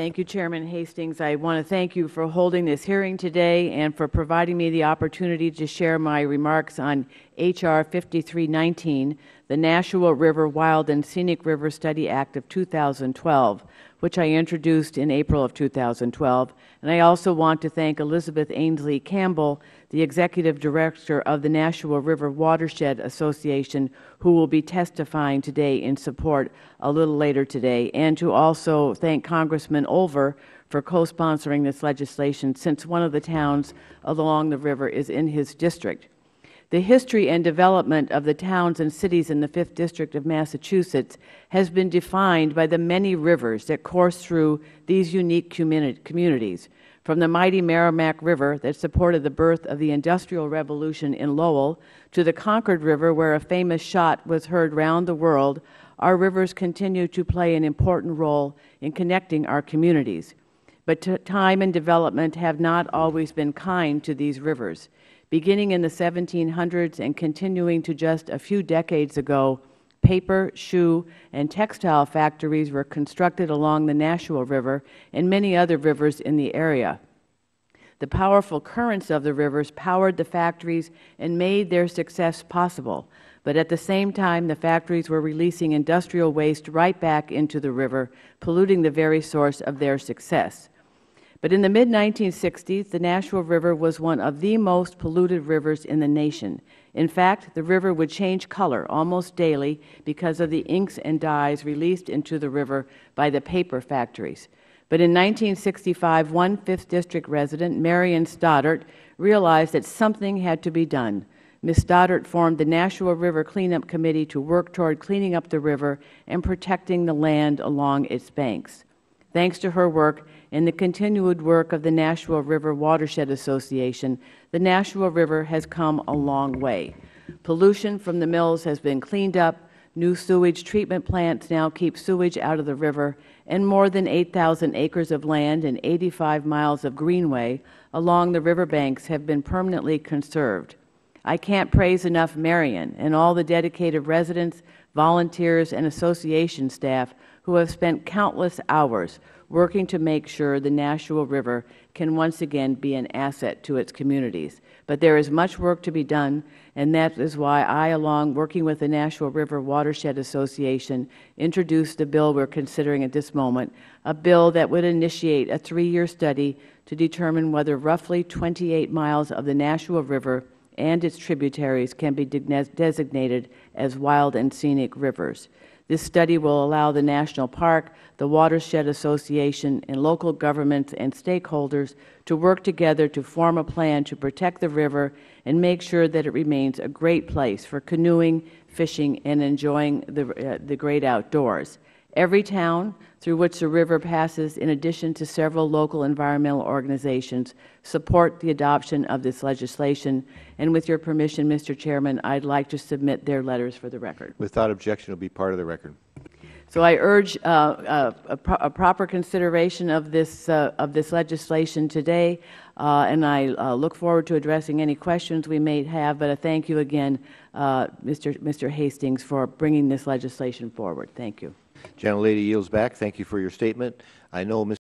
Thank you, Chairman Hastings. I want to thank you for holding this hearing today and for providing me the opportunity to share my remarks on H.R. 5319, the Nashua River Wild and Scenic River Study Act of 2012, which I introduced in April of 2012. And I also want to thank Elizabeth Ainsley Campbell, the Executive Director of the Nashua River Watershed Association, who will be testifying today in support a little later today, and to also thank Congressman Olver for co-sponsoring this legislation, since one of the towns along the river is in his district. The history and development of the towns and cities in the 5th District of Massachusetts has been defined by the many rivers that course through these unique communities, from the mighty Merrimack River that supported the birth of the Industrial Revolution in Lowell to the Concord River, where a famous shot was heard round the world. Our rivers continue to play an important role in connecting our communities. But time and development have not always been kind to these rivers. Beginning in the 1700s and continuing to just a few decades ago, paper, shoe, and textile factories were constructed along the Nashua River and many other rivers in the area. The powerful currents of the rivers powered the factories and made their success possible. But at the same time, the factories were releasing industrial waste right back into the river, polluting the very source of their success. But in the mid-1960s, the Nashua River was one of the most polluted rivers in the nation. In fact, the river would change color almost daily because of the inks and dyes released into the river by the paper factories. But in 1965, one 5th District resident, Marion Stoddart, realized that something had to be done. Ms. Stoddart formed the Nashua River Cleanup Committee to work toward cleaning up the river and protecting the land along its banks. Thanks to her work and the continued work of the Nashua River Watershed Association, the Nashua River has come a long way. Pollution from the mills has been cleaned up, new sewage treatment plants now keep sewage out of the river, and more than 8,000 acres of land and 85 miles of greenway along the riverbanks have been permanently conserved. I can't praise enough Marion and all the dedicated residents, volunteers, and association staff who have spent countless hours working to make sure the Nashua River can once again be an asset to its communities. But there is much work to be done, and that is why I, along working with the Nashua River Watershed Association, introduced the bill we are considering at this moment, a bill that would initiate a 3-year study to determine whether roughly 28 miles of the Nashua River and its tributaries can be designated as wild and scenic rivers. This study will allow the National Park, the Watershed Association, and local governments and stakeholders to work together to form a plan to protect the river and make sure that it remains a great place for canoeing, fishing, and enjoying the great outdoors. Every town through which the river passes, in addition to several local environmental organizations, support the adoption of this legislation. And with your permission, Mr. Chairman, I'd like to submit their letters for the record. Without objection, it will be part of the record. So I urge a proper consideration of this legislation today, and I look forward to addressing any questions we may have. But I thank you again, Mr. Hastings, for bringing this legislation forward. Thank you. Gentlelady yields back. Thank you for your statement. I know Ms.